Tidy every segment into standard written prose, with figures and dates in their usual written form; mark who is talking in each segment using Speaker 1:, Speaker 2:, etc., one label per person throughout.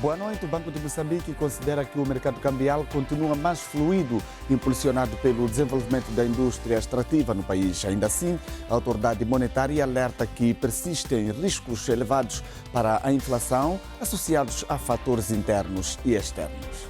Speaker 1: Boa noite. O Banco de Moçambique considera que o mercado cambial continua mais fluido, impulsionado pelo desenvolvimento da indústria extrativa no país. Ainda assim, a autoridade monetária alerta que persistem riscos elevados para a inflação associados a fatores internos e externos.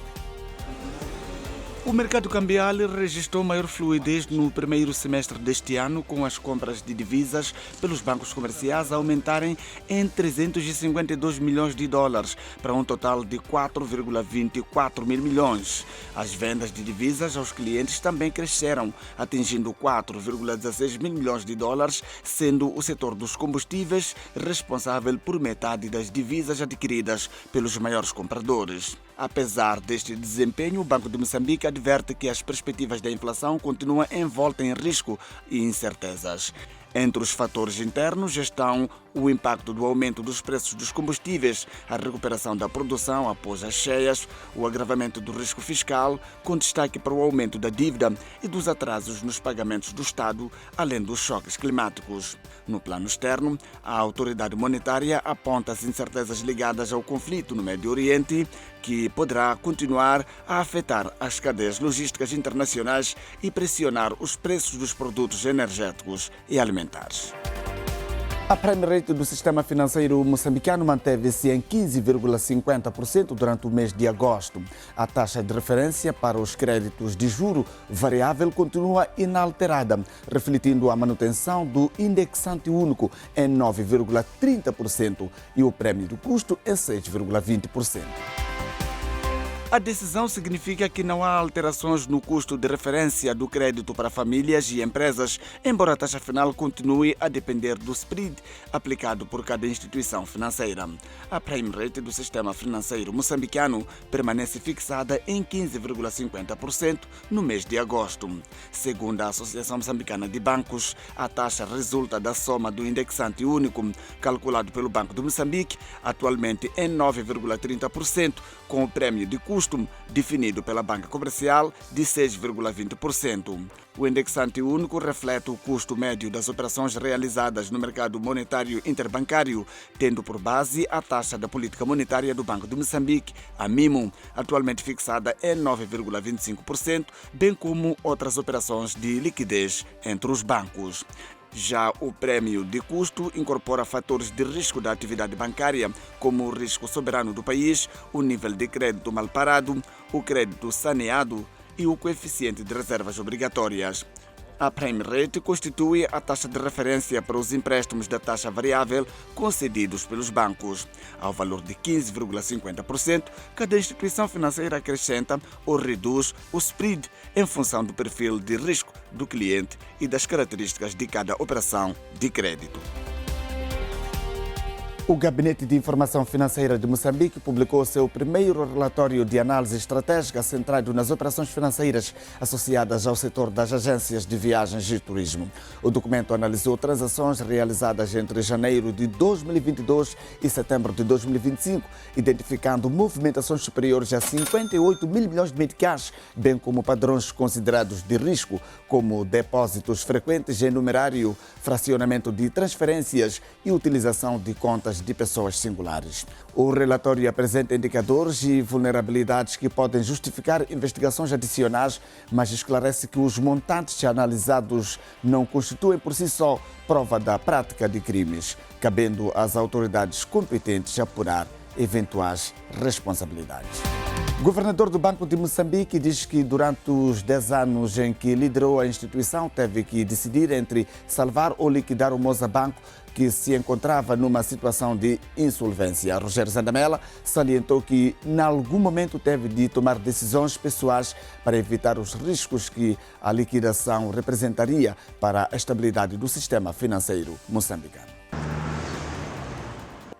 Speaker 2: O mercado cambial registrou maior fluidez no primeiro semestre deste ano, com as compras de divisas pelos bancos comerciais a aumentarem em 352 milhões de dólares, para um total de 4,24 mil milhões. As vendas de divisas aos clientes também cresceram, atingindo 4,16 mil milhões de dólares, sendo o setor dos combustíveis responsável por metade das divisas adquiridas pelos maiores compradores. Apesar deste desempenho, o Banco de Moçambique adverte que as perspectivas da inflação continuam envoltas em risco e incertezas. Entre os fatores internos estão o impacto do aumento dos preços dos combustíveis, a recuperação da produção após as cheias, o agravamento do risco fiscal, com destaque para o aumento da dívida e dos atrasos nos pagamentos do Estado, além dos choques climáticos. No plano externo, a autoridade monetária aponta as incertezas ligadas ao conflito no Médio Oriente, que poderá continuar a afetar as cadeias logísticas internacionais e pressionar os preços dos produtos energéticos e alimentares.
Speaker 1: A prime rate do sistema financeiro moçambicano manteve-se em 15,50% durante o mês de agosto. A taxa de referência para os créditos de juro variável continua inalterada, refletindo a manutenção do indexante único em 9,30% e o prêmio do custo em 6,20%.
Speaker 2: A decisão significa que não há alterações no custo de referência do crédito para famílias e empresas, embora a taxa final continue a depender do spread aplicado por cada instituição financeira. A prime rate do sistema financeiro moçambicano permanece fixada em 15,50% no mês de agosto. Segundo a Associação Moçambicana de Bancos, a taxa resulta da soma do indexante único, calculado pelo Banco de Moçambique, atualmente em 9,30%, com o prêmio de custo definido pela banca comercial de 6,20%. O indexante único reflete o custo médio das operações realizadas no mercado monetário interbancário, tendo por base a taxa da política monetária do Banco de Moçambique, a MIMO, atualmente fixada em 9,25%, bem como outras operações de liquidez entre os bancos. Já o prêmio de custo incorpora fatores de risco da atividade bancária, como o risco soberano do país, o nível de crédito mal parado, o crédito saneado e o coeficiente de reservas obrigatórias. A prime rate constitui a taxa de referência para os empréstimos da taxa variável concedidos pelos bancos. Ao valor de 15,50%, cada instituição financeira acrescenta ou reduz o spread em função do perfil de risco do cliente e das características de cada operação de crédito.
Speaker 1: O Gabinete de Informação Financeira de Moçambique publicou seu primeiro relatório de análise estratégica centrado nas operações financeiras associadas ao setor das agências de viagens e turismo. O documento analisou transações realizadas entre janeiro de 2022 e setembro de 2025, identificando movimentações superiores a 58 mil milhões de meticais, bem como padrões considerados de risco, como depósitos frequentes em numerário, fracionamento de transferências e utilização de contas de pessoas singulares. O relatório apresenta indicadores e vulnerabilidades que podem justificar investigações adicionais, mas esclarece que os montantes analisados não constituem por si só prova da prática de crimes, cabendo às autoridades competentes apurar eventuais responsabilidades. O governador do Banco de Moçambique diz que durante os 10 anos em que liderou a instituição teve que decidir entre salvar ou liquidar o Moçambique, que se encontrava numa situação de insolvência. Rogério Zandamela salientou que, em algum momento, teve de tomar decisões pessoais para evitar os riscos que a liquidação representaria para a estabilidade do sistema financeiro moçambicano.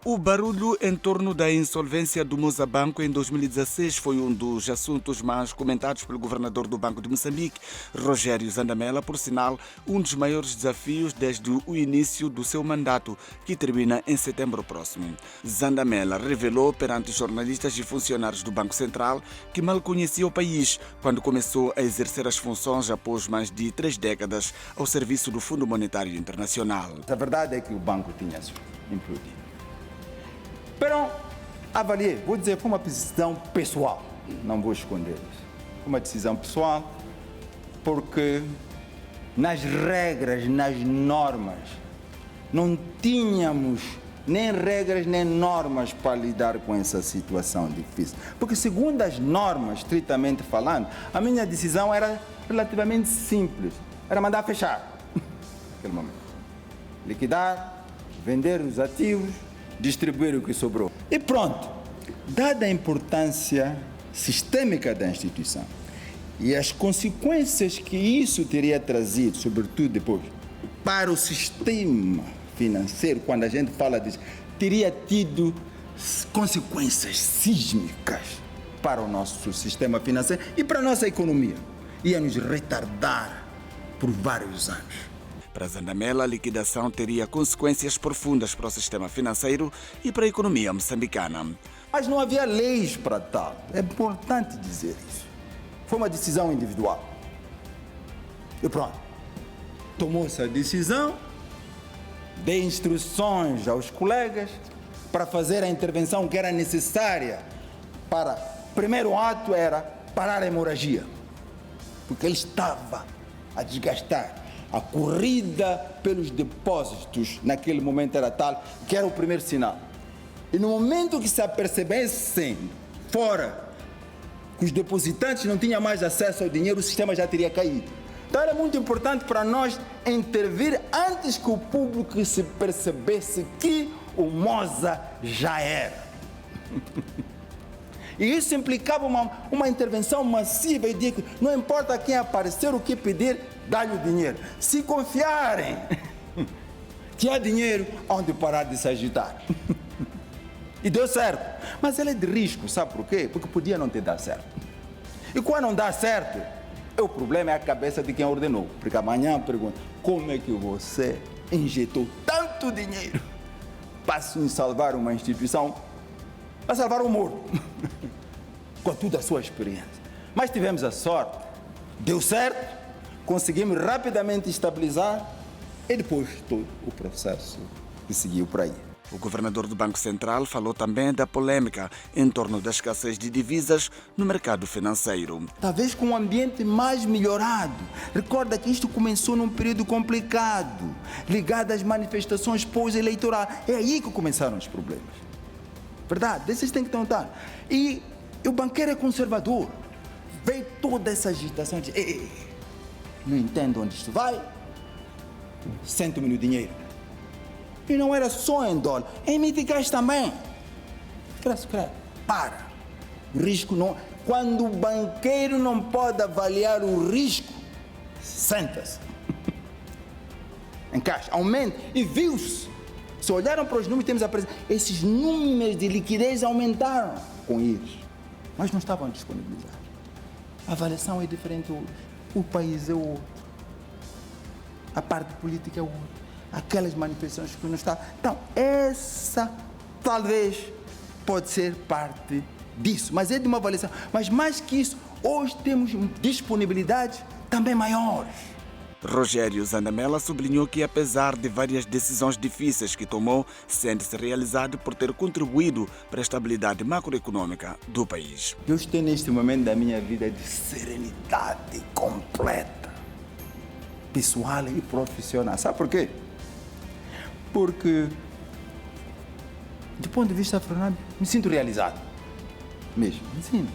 Speaker 2: O barulho em torno da insolvência do Moçambique em 2016 foi um dos assuntos mais comentados pelo governador do Banco de Moçambique, Rogério Zandamela, por sinal, um dos maiores desafios desde o início do seu mandato, que termina em setembro próximo. Zandamela revelou perante jornalistas e funcionários do Banco Central que mal conhecia o país quando começou a exercer as funções após mais de 3 décadas ao serviço do Fundo Monetário Internacional.
Speaker 3: A verdade é que o banco tinha implodido. Pero avaliei, vou dizer, foi uma decisão pessoal, não vou esconder isso. Foi uma decisão pessoal, porque nas regras, nas normas, não tínhamos nem regras nem normas para lidar com essa situação difícil. Porque segundo as normas, estritamente falando, a minha decisão era relativamente simples. Era mandar fechar, naquele momento. Liquidar, vender os ativos, distribuir o que sobrou. E pronto. Dada a importância sistêmica da instituição e as consequências que isso teria trazido, sobretudo depois, para o sistema financeiro, quando a gente fala disso, teria tido consequências sísmicas para o nosso sistema financeiro e para a nossa economia. Ia nos retardar por vários anos.
Speaker 2: Para Zandamela, a liquidação teria consequências profundas para o sistema financeiro e para a economia moçambicana.
Speaker 3: Mas não havia leis para tal. É importante dizer isso. Foi uma decisão individual. E pronto. Tomou-se a decisão, dei instruções aos colegas para fazer a intervenção que era necessária para... Primeiro ato era parar a hemorragia, porque ele estava a desgastar. A corrida pelos depósitos naquele momento era tal que era o primeiro sinal. E no momento que se apercebessem fora que os depositantes não tinham mais acesso ao dinheiro, o sistema já teria caído. Então era muito importante para nós intervir antes que o público se percebesse que o Moza já era. E isso implicava uma intervenção massiva e digo, não importa quem aparecer, o que pedir, dá-lhe o dinheiro. Se confiarem que há dinheiro, onde parar de se agitar. E deu certo. Mas ele é de risco, sabe por quê? Porque podia não ter dado certo. E quando não dá certo, o problema é a cabeça de quem ordenou. Porque amanhã pergunta, como é que você injetou tanto dinheiro para salvar uma instituição, para salvar um morto, com toda a sua experiência? Mas tivemos a sorte, deu certo, conseguimos rapidamente estabilizar e depois todo o processo que seguiu por aí.
Speaker 2: O governador do Banco Central falou também da polêmica em torno da escassez de divisas no mercado financeiro.
Speaker 3: Talvez com um ambiente mais melhorado. Recorda que isto começou num período complicado, ligado às manifestações pós-eleitorais. É aí que começaram os problemas. Verdade? Vocês têm que notar. E o banqueiro é conservador. Veio toda essa agitação de não entendo onde isto vai, sento-me no dinheiro. E não era só em dólar, em meticais também. Para. O risco não... Quando o banqueiro não pode avaliar o risco, senta-se. Encaixa, aumenta. E viu-se. Se olharam para os números, temos a presença. Esses números de liquidez aumentaram com eles, mas não estavam disponibilizados. A avaliação é diferente hoje. O país é outro. A parte política é outra. Aquelas manifestações que não está. Então, essa talvez pode ser parte disso, mas é de uma avaliação. Mas mais que isso, hoje temos disponibilidades também maiores.
Speaker 2: Rogério Zandamela sublinhou que, apesar de várias decisões difíceis que tomou, sente-se realizado por ter contribuído para a estabilidade macroeconômica do país.
Speaker 3: Eu estou neste momento da minha vida de serenidade completa, pessoal e profissional. Sabe por quê? Porque, do ponto de vista Fernando, me sinto realizado. Mesmo. Me sinto.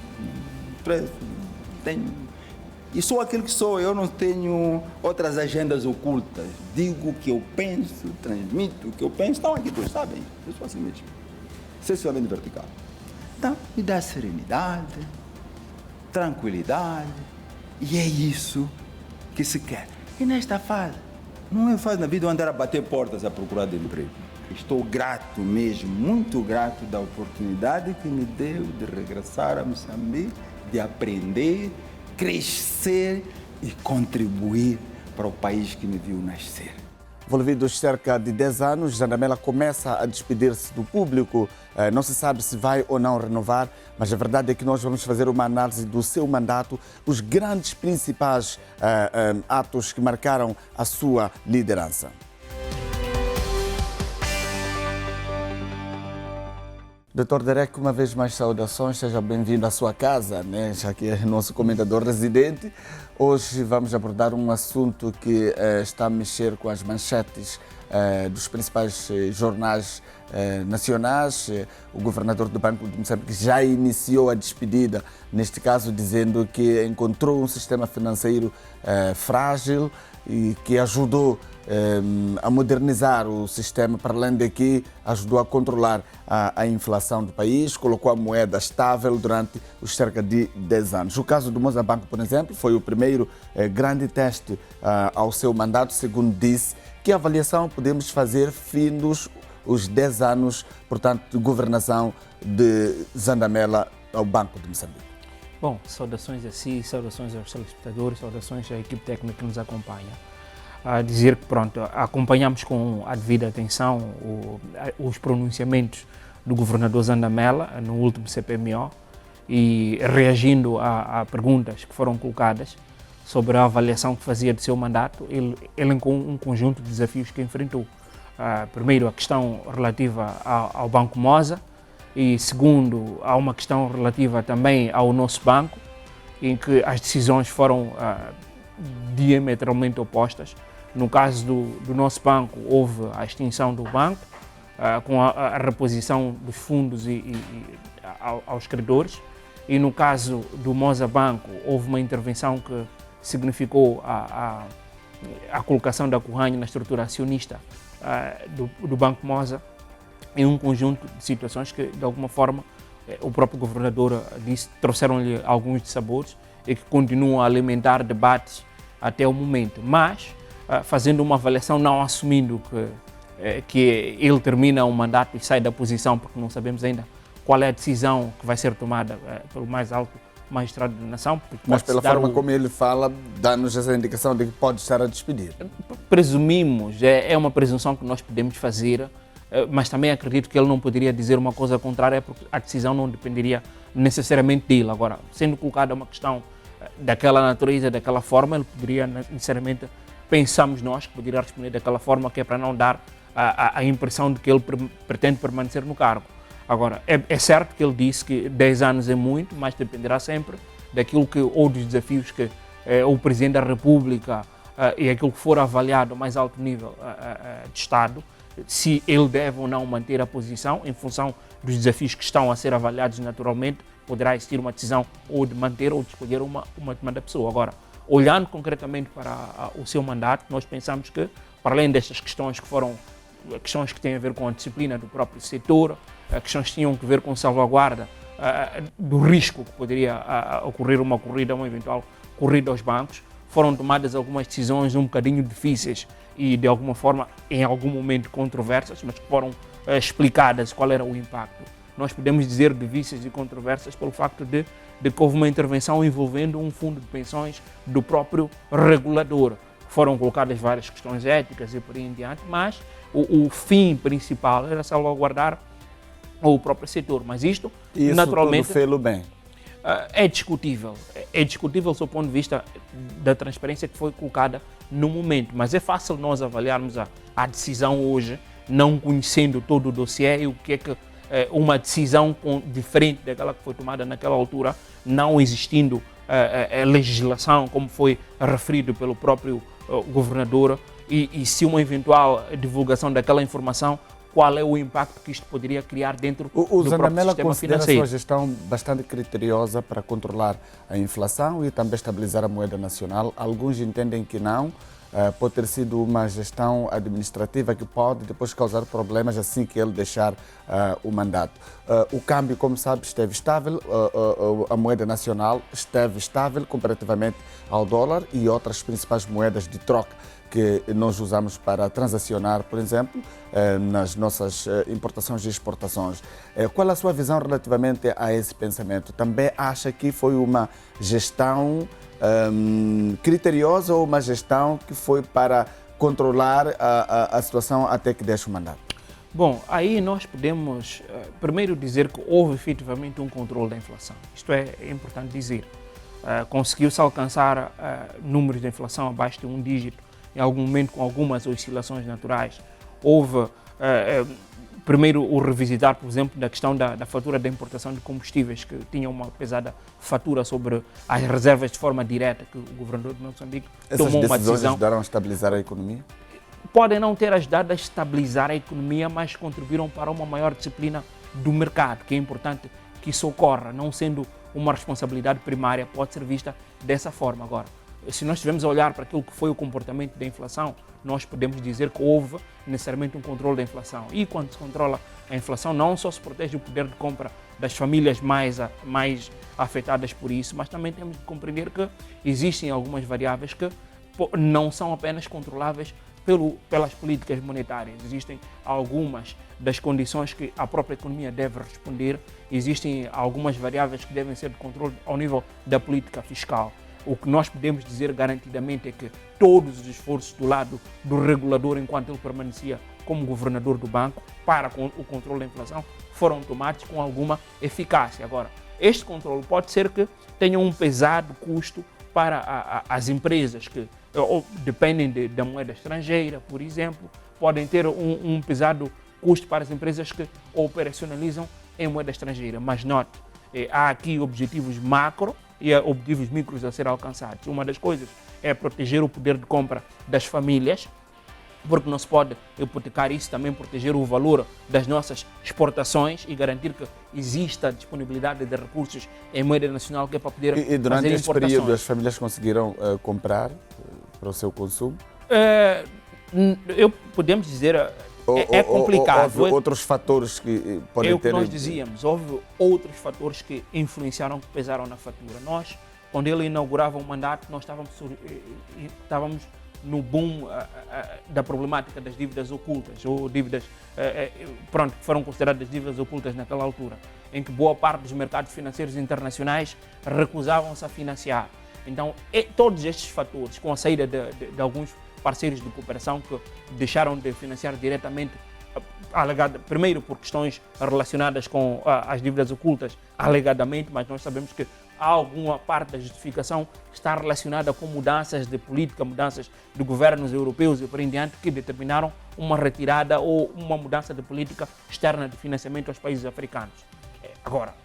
Speaker 3: E sou aquilo que sou. Eu não tenho outras agendas ocultas. Digo o que eu penso, transmito o que eu penso. Estão aqui, todos sabem. Eu sou assim mesmo. Excessivamente vertical. Então, me dá serenidade, tranquilidade. E é isso que se quer. E nesta fase, não é fácil na vida andar a bater portas à procura de emprego. Estou grato mesmo, muito grato da oportunidade que me deu de regressar a Moçambique, de aprender, crescer e contribuir para o país que me viu nascer.
Speaker 1: Envolvidos cerca de 10 anos, Zandamela começa a despedir-se do público. Não se sabe se vai ou não renovar, mas a verdade é que nós vamos fazer uma análise do seu mandato, os grandes principais atos que marcaram a sua liderança. Dr. Derek, uma vez mais saudações, seja bem-vindo à sua casa, né? Já que é nosso comentador residente. Hoje vamos abordar um assunto que está a mexer com as manchetes dos principais jornais nacionais. O governador do Banco de Moçambique já iniciou a despedida, neste caso dizendo que encontrou um sistema financeiro frágil e que ajudou a modernizar o sistema, para além de que ajudou a controlar a inflação do país, colocou a moeda estável durante os cerca de 10 anos. O caso do Mozabanco, por exemplo, foi o primeiro grande teste ao seu mandato, segundo disse. Que avaliação podemos fazer findos os 10 anos, portanto, de governação de Zandamela ao Banco de Moçambique?
Speaker 4: Bom, saudações a si, saudações aos telespectadores, saudações à equipe técnica que nos acompanha. A dizer que, pronto, acompanhamos com a devida atenção os pronunciamentos do governador Zandamela no último CPMO e reagindo a perguntas que foram colocadas sobre a avaliação que fazia do seu mandato, ele elencou um conjunto de desafios que enfrentou. Primeiro, a questão relativa ao Banco Moza e, segundo, há uma questão relativa também ao nosso banco, em que as decisões foram diametralmente opostas. No caso do nosso banco, houve a extinção do banco, com a reposição dos fundos aos credores, e no caso do Moza Banco, houve uma intervenção que significou a colocação da Corranha na estrutura acionista do Banco Moza, em um conjunto de situações que, de alguma forma, o próprio governador disse, trouxeram-lhe alguns dissabores e que continuam a alimentar debates até o momento. Mas, fazendo uma avaliação, não assumindo que ele termina o mandato e sai da posição, porque não sabemos ainda qual é a decisão que vai ser tomada pelo mais alto magistrado da nação.
Speaker 1: Mas pela forma como ele fala, dá-nos essa indicação de que pode estar a despedir.
Speaker 4: Presumimos, é uma presunção que nós podemos fazer, mas também acredito que ele não poderia dizer uma coisa contrária, porque a decisão não dependeria necessariamente dele. Agora, sendo colocada uma questão daquela natureza, daquela forma, ele poderia necessariamente, pensamos nós, que poderia responder daquela forma, que é para não dar a impressão de que ele pretende permanecer no cargo. Agora, é certo que ele disse que 10 anos é muito, mas dependerá sempre daquilo ou dos desafios que o Presidente da República e aquilo que for avaliado a mais alto nível de Estado, se ele deve ou não manter a posição em função dos desafios que estão a ser avaliados naturalmente, poderá existir uma decisão ou de manter ou de escolher uma determinada pessoa. Agora, olhando concretamente para o seu mandato, nós pensamos que, para além destas questões que foram questões que têm a ver com a disciplina do próprio setor, questões que tinham a ver com salvaguarda do risco que poderia ocorrer uma eventual corrida aos bancos, foram tomadas algumas decisões um bocadinho difíceis e, de alguma forma, em algum momento controversas, mas que foram explicadas qual era o impacto. Nós podemos dizer difíceis e controversas pelo facto de que houve uma intervenção envolvendo um fundo de pensões do próprio regulador. Foram colocadas várias questões éticas e por aí em diante, mas o fim principal era salvaguardar o próprio setor. Mas isto, naturalmente,
Speaker 1: tudo fê-lo bem.
Speaker 4: É discutível. É discutível do ponto de vista da transparência que foi colocada no momento. Mas é fácil nós avaliarmos a decisão hoje, não conhecendo todo o dossiê e o que é que uma decisão diferente daquela que foi tomada naquela altura, não existindo legislação, como foi referido pelo próprio governador, e se uma eventual divulgação daquela informação, qual é o impacto que isto poderia criar dentro do próprio sistema financeiro.
Speaker 1: A sua gestão bastante criteriosa para controlar a inflação e também estabilizar a moeda nacional. Alguns entendem que não. Pode ter sido uma gestão administrativa que pode depois causar problemas assim que ele deixar o mandato. O câmbio, como sabe, esteve estável, a moeda nacional esteve estável comparativamente ao dólar e outras principais moedas de troca que nós usamos para transacionar, por exemplo, nas nossas importações e exportações. Qual a sua visão relativamente a esse pensamento? Também acha que foi uma gestão criteriosa ou uma gestão que foi para controlar a situação até que deixe o mandato?
Speaker 4: Bom, aí nós podemos primeiro dizer que houve efetivamente um controle da inflação. Isto é importante dizer. Conseguiu-se alcançar números de inflação abaixo de um dígito, em algum momento com algumas oscilações naturais. Houve primeiro o revisitar, por exemplo, da questão da fatura da importação de combustíveis, que tinha uma pesada fatura sobre as reservas de forma direta, que o governador de Moçambique tomou uma decisão.
Speaker 1: Ajudaram a estabilizar a economia?
Speaker 4: Podem não ter ajudado a estabilizar a economia, mas contribuíram para uma maior disciplina do mercado, que é importante que isso ocorra, não sendo uma responsabilidade primária, pode ser vista dessa forma. Agora, se nós estivermos a olhar para aquilo que foi o comportamento da inflação, nós podemos dizer que houve necessariamente um controle da inflação. E quando se controla a inflação, não só se protege o poder de compra das famílias mais afetadas por isso, mas também temos de compreender que existem algumas variáveis que não são apenas controláveis pelas políticas monetárias. Existem algumas das condições que a própria economia deve responder, existem algumas variáveis que devem ser de controle ao nível da política fiscal. O que nós podemos dizer garantidamente é que todos os esforços do lado do regulador, enquanto ele permanecia como governador do banco, para o controle da inflação, foram tomados com alguma eficácia. Agora, este controle pode ser que tenha um pesado custo para as empresas que dependem da moeda estrangeira, por exemplo, podem ter um pesado custo para as empresas que operacionalizam em moeda estrangeira. Mas note, há aqui objetivos macro e objetivos micros a ser alcançados. Uma das coisas é proteger o poder de compra das famílias, porque não se pode hipotecar isso, também proteger o valor das nossas exportações e garantir que exista disponibilidade de recursos em moeda nacional, que é para poder
Speaker 1: E durante
Speaker 4: fazer
Speaker 1: este
Speaker 4: importações.
Speaker 1: período as famílias conseguiram comprar para o seu consumo?
Speaker 4: Podemos dizer, é complicado.
Speaker 1: Houve outros fatores que podem
Speaker 4: É o que
Speaker 1: ter...
Speaker 4: nós dizíamos, houve outros fatores que influenciaram, que pesaram na fatura. Nós, quando ele inaugurava o mandato, nós estávamos no boom da problemática das dívidas ocultas, ou dívidas, que foram consideradas dívidas ocultas naquela altura, em que boa parte dos mercados financeiros internacionais recusavam-se a financiar. Então, todos estes fatores, com a saída de alguns parceiros de cooperação que deixaram de financiar diretamente, primeiro por questões relacionadas com as dívidas ocultas, alegadamente, mas nós sabemos que alguma parte da justificação está relacionada com mudanças de política, mudanças de governos europeus e por em diante, que determinaram uma retirada ou uma mudança de política externa de financiamento aos países africanos. Agora,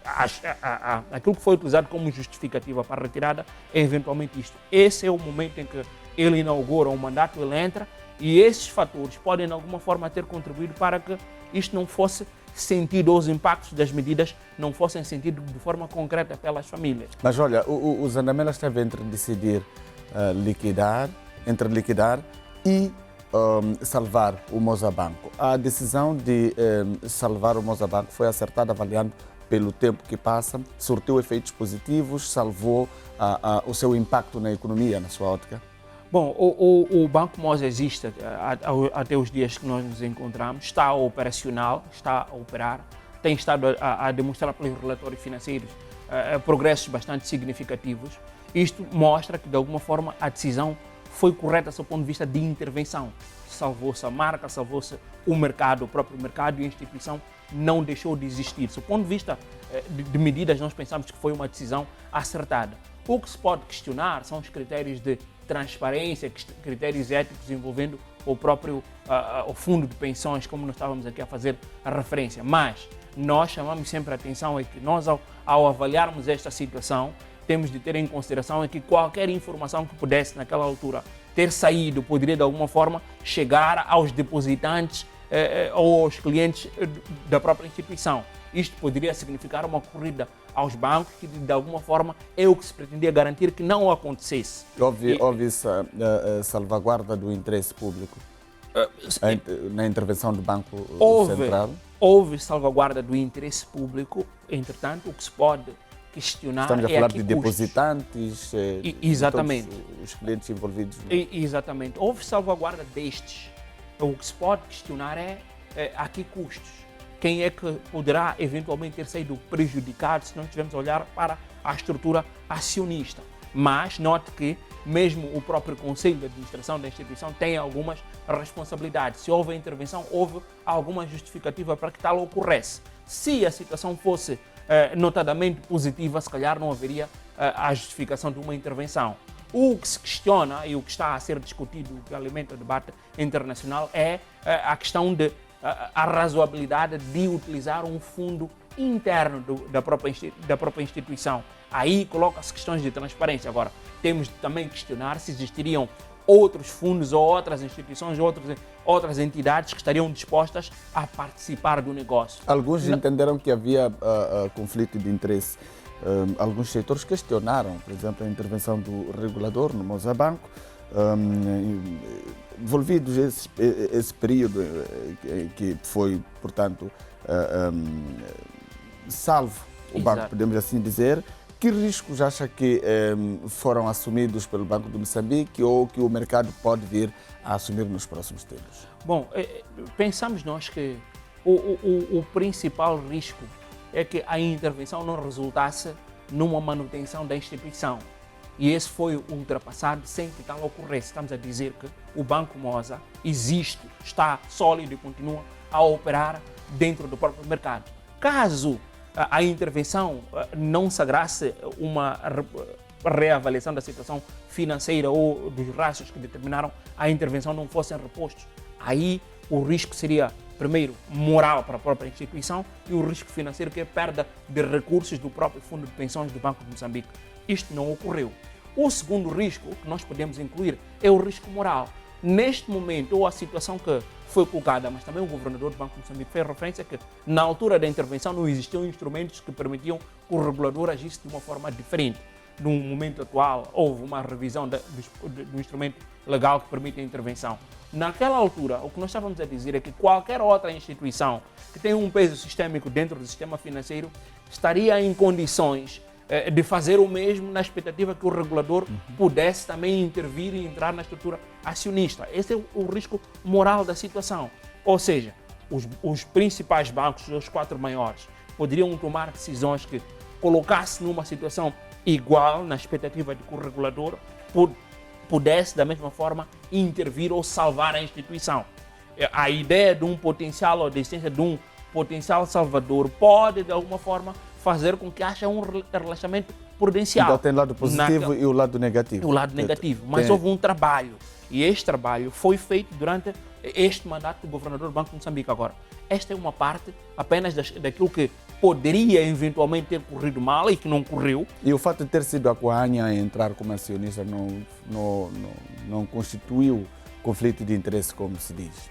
Speaker 4: aquilo que foi utilizado como justificativa para a retirada é eventualmente isto. Esse é o momento em que ele inaugura o mandato, ele entra, e esses fatores podem de alguma forma ter contribuído para que isto não fosse sentido, os impactos das medidas não fossem sentidos de forma concreta pelas famílias.
Speaker 1: Mas olha, o Zandamela esteve entre decidir liquidar e salvar o Mozabanco. A decisão de salvar o Mozabanco foi acertada avaliando pelo tempo que passa, surtiu efeitos positivos, salvou o seu impacto na economia, na sua ótica?
Speaker 4: Bom, o Banco Moza existe até os dias que nós nos encontramos, está operacional, está a operar, tem estado a demonstrar pelos relatórios financeiros progressos bastante significativos. Isto mostra que, de alguma forma, a decisão foi correta do ponto de vista de intervenção. Salvou-se a marca, salvou-se o mercado, o próprio mercado, e a instituição não deixou de existir. Do ponto de vista de medidas, nós pensamos que foi uma decisão acertada. O que se pode questionar são os critérios de transparência, critérios éticos envolvendo o próprio o fundo de pensões, como nós estávamos aqui a fazer a referência. Mas nós chamamos sempre a atenção é que nós, ao avaliarmos esta situação, temos de ter em consideração é que qualquer informação que pudesse, naquela altura, ter saído, poderia de alguma forma chegar aos depositantes ou aos clientes da própria instituição. Isto poderia significar uma corrida aos bancos, que de alguma forma é o que se pretendia garantir que não acontecesse.
Speaker 1: Houve essa salvaguarda do interesse público na intervenção do Banco Central?
Speaker 4: Houve salvaguarda do interesse público, entretanto, o que se pode questionar.
Speaker 1: Estamos a falar de depositantes,
Speaker 4: exatamente.
Speaker 1: Todos os clientes envolvidos.
Speaker 4: Exatamente. Houve salvaguarda destes. O que se pode questionar é a que custos. Quem é que poderá eventualmente ter sido prejudicado se não estivermos a olhar para a estrutura acionista. Mas note que mesmo o próprio Conselho de Administração da instituição tem algumas responsabilidades. Se houve intervenção, houve alguma justificativa para que tal ocorresse. Se a situação fosse notadamente positiva, se calhar não haveria a justificação de uma intervenção. O que se questiona e o que está a ser discutido, o que alimenta o debate internacional, é a questão de a razoabilidade de utilizar um fundo interno da própria instituição. Aí coloca-se questões de transparência. Agora, temos de também questionar se existiriam outros fundos ou outras instituições, outras entidades que estariam dispostas a participar do negócio.
Speaker 1: Alguns entenderam que havia conflito de interesse. Alguns setores questionaram, por exemplo, a intervenção do regulador no Mozabanco, envolvidos esse período que foi, portanto, salvo o banco,
Speaker 4: Exato.
Speaker 1: podemos assim dizer. Que riscos acha que foram assumidos pelo Banco de Moçambique ou que o mercado pode vir a assumir nos próximos tempos?
Speaker 4: Bom, pensamos nós que o principal risco é que a intervenção não resultasse numa manutenção da instituição. E esse foi ultrapassado sem que tal ocorresse. Estamos a dizer que o Banco Moza existe, está sólido e continua a operar dentro do próprio mercado. Caso a intervenção não sagrasse uma reavaliação da situação financeira ou dos rastros que determinaram a intervenção não fossem repostos, aí o risco seria, primeiro, moral para a própria instituição e o risco financeiro, que é a perda de recursos do próprio Fundo de Pensões do Banco de Moçambique. Isto não ocorreu. O segundo risco que nós podemos incluir é o risco moral. Neste momento, ou a situação que foi colocada, mas também o governador do Banco de Moçambique fez referência que na altura da intervenção não existiam instrumentos que permitiam que o regulador agisse de uma forma diferente. No momento atual, houve uma revisão do instrumento legal que permite a intervenção. Naquela altura, o que nós estávamos a dizer é que qualquer outra instituição que tenha um peso sistêmico dentro do sistema financeiro estaria em condições de fazer o mesmo na expectativa que o regulador pudesse também intervir e entrar na estrutura acionista. Esse é o risco moral da situação. Ou seja, os principais bancos, os 4 maiores, poderiam tomar decisões que colocassem numa situação igual na expectativa de que o regulador pudesse, da mesma forma, intervir ou salvar a instituição. A ideia de um potencial, ou a existência de um potencial salvador pode, de alguma forma, fazer com que haja um relaxamento prudencial.
Speaker 1: Então tem o lado positivo e o lado negativo.
Speaker 4: O lado negativo. Mas houve um trabalho. E este trabalho foi feito durante este mandato do governador do Banco de Moçambique. Agora, esta é uma parte apenas daquilo que poderia eventualmente ter corrido mal e que não correu.
Speaker 1: E o fato de ter sido a Coanha a entrar como acionista não constituiu conflito de interesse, como se diz?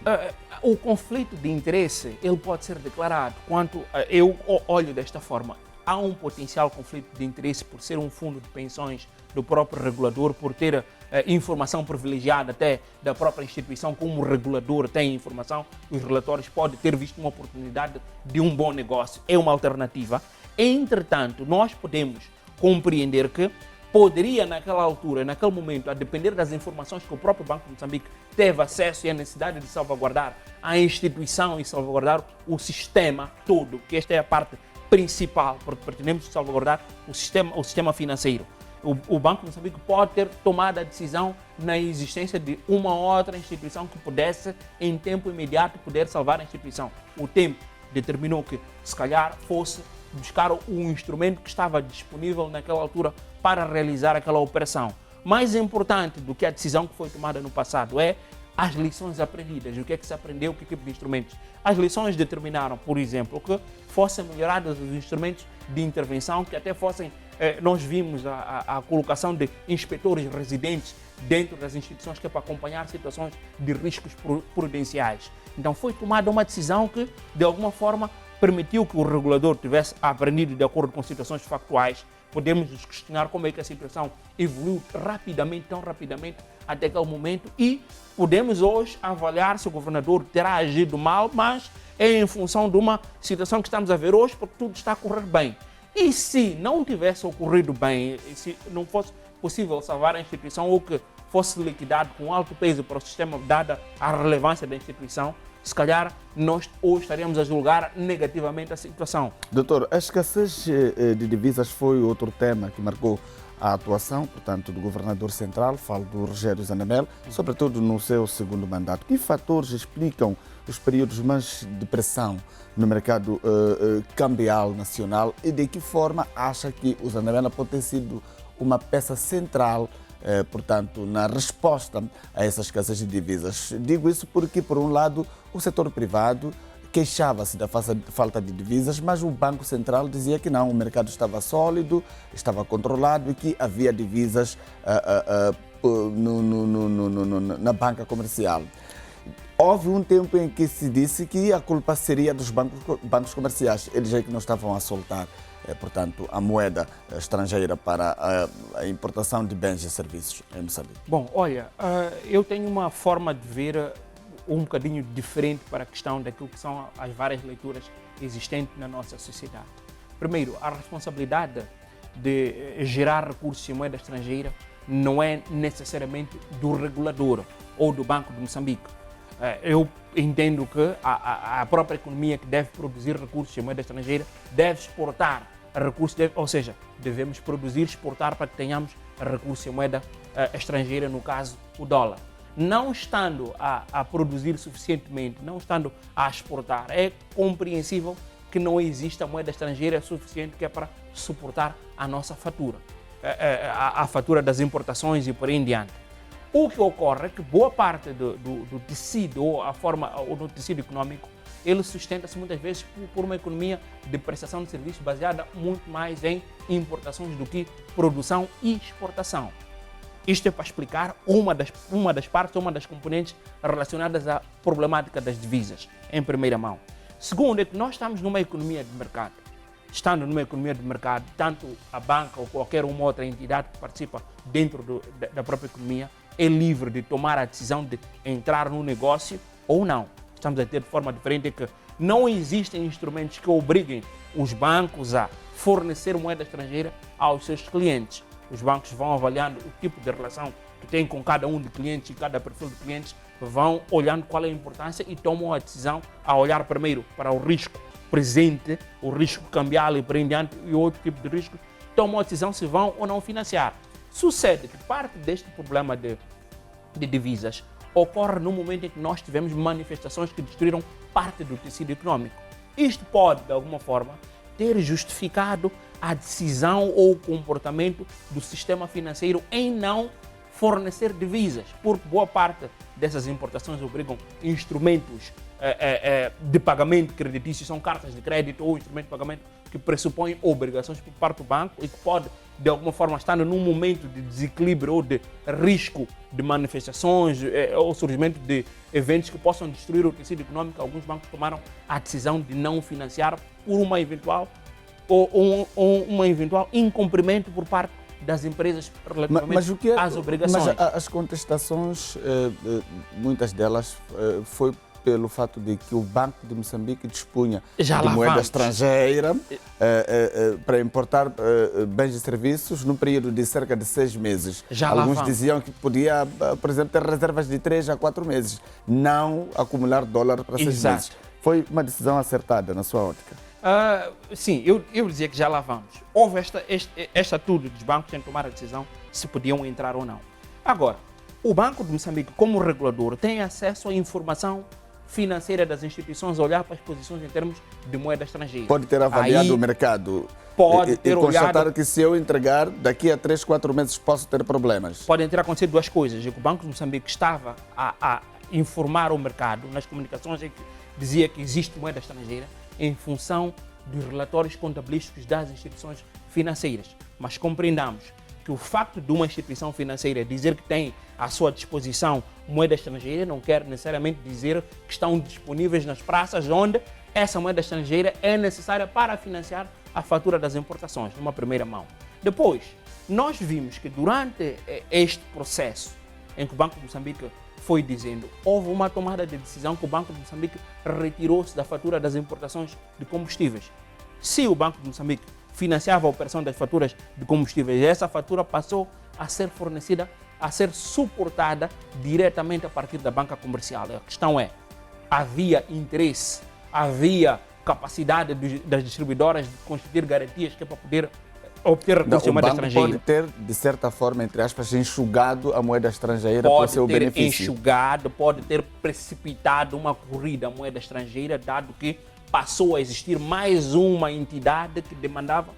Speaker 4: O conflito de interesse, ele pode ser declarado quanto eu olho desta forma. Há um potencial conflito de interesse por ser um fundo de pensões do próprio regulador, por ter informação privilegiada até da própria instituição, como o regulador tem informação, os relatórios podem ter visto uma oportunidade de um bom negócio. É uma alternativa. Entretanto, nós podemos compreender que poderia, naquela altura, naquele momento, a depender das informações que o próprio Banco de Moçambique teve acesso e a necessidade de salvaguardar a instituição e salvaguardar o sistema todo, que esta é a parte principal, porque pretendemos salvaguardar o sistema financeiro. O Banco de Moçambique pode ter tomado a decisão na existência de uma outra instituição que pudesse, em tempo imediato, poder salvar a instituição. O tempo determinou que, se calhar, fosse buscar um instrumento que estava disponível naquela altura para realizar aquela operação. Mais importante do que a decisão que foi tomada no passado é as lições aprendidas. O que é que se aprendeu, que tipo de instrumentos? As lições determinaram, por exemplo, que fossem melhorados os instrumentos de intervenção, que até fossem, nós vimos a colocação de inspetores residentes dentro das instituições, que é para acompanhar situações de riscos prudenciais. Então foi tomada uma decisão que, de alguma forma, permitiu que o regulador tivesse aprendido de acordo com situações factuais. Podemos nos questionar como é que a situação evoluiu rapidamente, tão rapidamente, até aquele momento, e podemos hoje avaliar se o governador terá agido mal, mas é em função de uma situação que estamos a ver hoje, porque tudo está a correr bem. E se não tivesse ocorrido bem, se não fosse possível salvar a instituição ou que fosse liquidado com alto peso para o sistema, dada a relevância da instituição, se calhar nós hoje estaríamos a julgar negativamente a situação.
Speaker 1: Doutor, a escassez de divisas foi outro tema que marcou a atuação, portanto, do governador central, falo do Rogério Zanamel, sobretudo no seu segundo mandato. Que fatores explicam os períodos mais de pressão no mercado cambial nacional e de que forma acha que o Zanamel pode ter sido uma peça central portanto, na resposta a essa escassez de divisas. Digo isso porque, por um lado, o setor privado queixava-se da falta de divisas, mas o Banco Central dizia que não, o mercado estava sólido, estava controlado e que havia divisas na banca comercial. Houve um tempo em que se disse que a culpa seria dos bancos comerciais. Eles é que não estavam a soltar, portanto, a moeda estrangeira para a importação de bens e serviços em Moçambique.
Speaker 4: Bom, olha, eu tenho uma forma de ver um bocadinho diferente para a questão daquilo que são as várias leituras existentes na nossa sociedade. Primeiro, a responsabilidade de gerar recursos em moeda estrangeira não é necessariamente do regulador ou do Banco de Moçambique. Eu entendo que a própria economia que deve produzir recursos em moeda estrangeira deve exportar recursos, ou seja, devemos produzir e exportar para que tenhamos recursos em moeda estrangeira, no caso, o dólar. Não estando a produzir suficientemente, não estando a exportar, é compreensível que não exista moeda estrangeira suficiente que é para suportar a nossa fatura, a fatura das importações e por aí em diante. O que ocorre é que boa parte do tecido, ou do tecido econômico, ele sustenta-se muitas vezes por uma economia de prestação de serviços baseada muito mais em importações do que produção e exportação. Isto é para explicar uma das partes, uma das componentes relacionadas à problemática das divisas, em primeira mão. Segundo, é que nós estamos numa economia de mercado. Estando numa economia de mercado, tanto a banca ou qualquer uma outra entidade que participa dentro da própria economia é livre de tomar a decisão de entrar no negócio ou não. Estamos a ter de forma diferente, é que não existem instrumentos que obriguem os bancos a fornecer moeda estrangeira aos seus clientes. Os bancos vão avaliando o tipo de relação que tem com cada um de clientes e cada perfil de clientes, vão olhando qual é a importância e tomam a decisão a olhar primeiro para o risco presente, o risco cambial e por aí em diante, e outro tipo de risco, tomam a decisão se vão ou não financiar. Sucede que parte deste problema de divisas ocorre no momento em que nós tivemos manifestações que destruíram parte do tecido econômico. Isto pode, de alguma forma, ter justificado a decisão ou o comportamento do sistema financeiro em não fornecer divisas, porque boa parte dessas importações obrigam instrumentos de pagamento creditício, são cartas de crédito ou instrumentos de pagamento que pressupõem obrigações por parte do banco e que pode, de alguma forma, estar num momento de desequilíbrio ou de risco de manifestações ou surgimento de eventos que possam destruir o tecido econômico. Alguns bancos tomaram a decisão de não financiar por uma eventual incumprimento por parte das empresas relativamente às obrigações.
Speaker 1: Mas as contestações, muitas delas, foi pelo fato de que o Banco de Moçambique dispunha de moeda estrangeira para importar bens e serviços num período de cerca de 6 meses. Alguns diziam que podia, por exemplo, ter reservas de 3 a 4 meses, não acumular dólar para 6 meses. Foi uma decisão acertada, na sua ótica?
Speaker 4: Sim, eu dizia que já lá vamos. Houve esta atitude dos bancos em tomar a decisão se podiam entrar ou não. Agora, o Banco de Moçambique, como regulador, tem acesso à informação financeira das instituições, olhar para as posições em termos de moeda estrangeira.
Speaker 1: Pode ter avaliado o mercado e constatar que se eu entregar, daqui a 3, 4 meses posso ter problemas.
Speaker 4: Podem ter acontecido duas coisas. O Banco de Moçambique estava a informar o mercado nas comunicações em que dizia que existe moeda estrangeira em função dos relatórios contabilísticos das instituições financeiras. Mas compreendamos que o facto de uma instituição financeira dizer que tem à sua disposição moeda estrangeira não quer necessariamente dizer que estão disponíveis nas praças onde essa moeda estrangeira é necessária para financiar a fatura das importações, numa primeira mão. Depois, nós vimos que durante este processo em que o Banco de Moçambique foi dizendo, houve uma tomada de decisão que o Banco de Moçambique retirou-se da fatura das importações de combustíveis. Se o Banco de Moçambique financiava a operação das faturas de combustíveis, essa fatura passou a ser fornecida, a ser suportada diretamente a partir da banca comercial. A questão é, havia interesse, havia capacidade das distribuidoras de constituir garantias que é para poder obter recursos em moeda estrangeira.
Speaker 1: Pode ter, de certa forma, entre aspas, enxugado a moeda estrangeira para o seu benefício.
Speaker 4: Pode ter enxugado, pode ter precipitado uma corrida à moeda estrangeira, dado que passou a existir mais uma entidade que demandava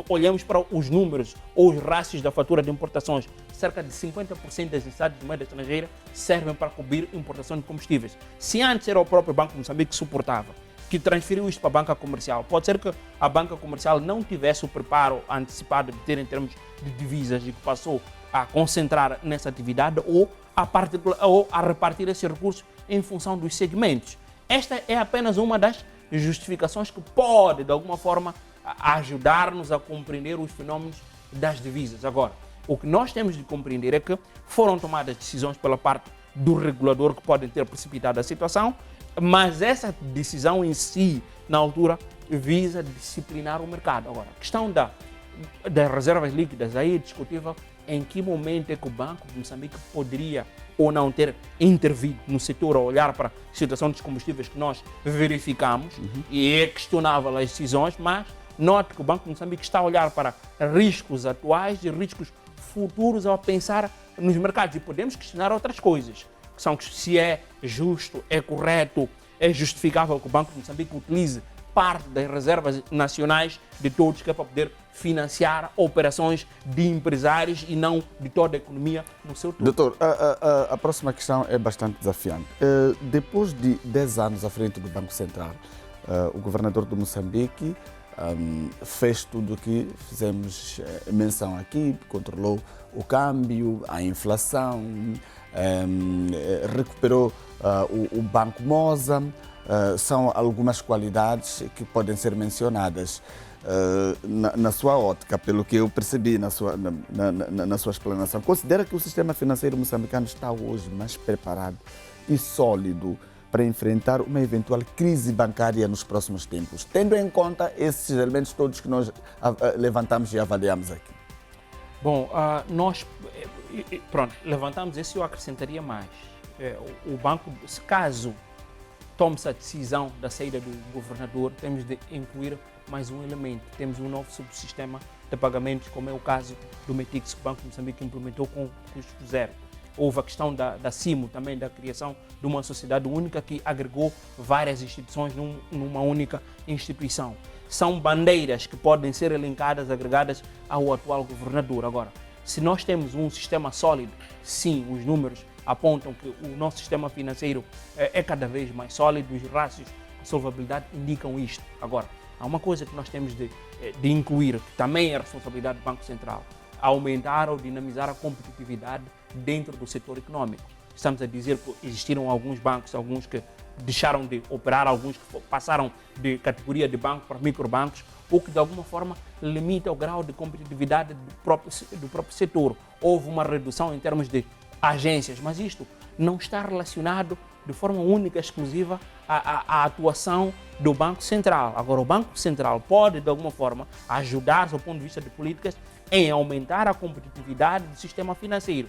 Speaker 4: olhamos para os números ou os rácios da fatura de importações, cerca de 50% das necessidades de moeda estrangeira servem para cobrir importação de combustíveis. Se antes era o próprio Banco de Moçambique que suportava, que transferiu isto para a banca comercial, pode ser que a banca comercial não tivesse o preparo antecipado de ter em termos de divisas e que passou a concentrar nessa atividade ou a repartir esses recursos em função dos segmentos. Esta é apenas uma das justificações que pode, de alguma forma, ajudar-nos a compreender os fenómenos das divisas. Agora, o que nós temos de compreender é que foram tomadas decisões pela parte do regulador que podem ter precipitado a situação, mas essa decisão em si, na altura, visa disciplinar o mercado. Agora, a questão das reservas líquidas aí é discutível em que momento é que o Banco de Moçambique poderia ou não ter intervido no setor ao olhar para a situação dos combustíveis que nós verificamos, e é questionável as decisões, mas note que o Banco de Moçambique está a olhar para riscos atuais e riscos futuros ao pensar nos mercados, e podemos questionar outras coisas, que são se é justo, é correto, é justificável que o Banco de Moçambique utilize parte das reservas nacionais de todos, que é para poder financiar operações de empresários e não de toda a economia no seu todo.
Speaker 1: Doutor, a próxima questão é bastante desafiante. Depois de 10 anos à frente do Banco Central, o governador de Moçambique fez tudo o que fizemos menção aqui, controlou o câmbio, a inflação, recuperou o Banco Moza. São algumas qualidades que podem ser mencionadas na sua ótica, pelo que eu percebi na sua explanação. Considera que o sistema financeiro moçambicano está hoje mais preparado e sólido para enfrentar uma eventual crise bancária nos próximos tempos, tendo em conta esses elementos todos que nós levantamos e avaliamos aqui?
Speaker 4: Bom, nós levantamos esse e eu acrescentaria mais. O banco, se caso tome-se a decisão da saída do governador, temos de incluir mais um elemento. Temos um novo subsistema de pagamentos, como é o caso do METIX, que o Banco de Moçambique implementou com custo zero. Houve a questão da CIMO, também da criação de uma sociedade única que agregou várias instituições numa única instituição. São bandeiras que podem ser elencadas, agregadas ao atual governador. Agora, se nós temos um sistema sólido, sim, os números apontam que o nosso sistema financeiro é cada vez mais sólido, os rácios de solvabilidade indicam isto. Agora, há uma coisa que nós temos de incluir, que também é responsabilidade do Banco Central: aumentar ou dinamizar a competitividade dentro do setor econômico. Estamos a dizer que existiram alguns bancos, alguns que deixaram de operar, alguns que passaram de categoria de banco para microbancos, o que de alguma forma limita o grau de competitividade do próprio setor. Houve uma redução em termos de agências, mas isto não está relacionado de forma única, exclusiva à atuação do Banco Central. Agora, o Banco Central pode, de alguma forma, ajudar, do ponto de vista de políticas, em aumentar a competitividade do sistema financeiro.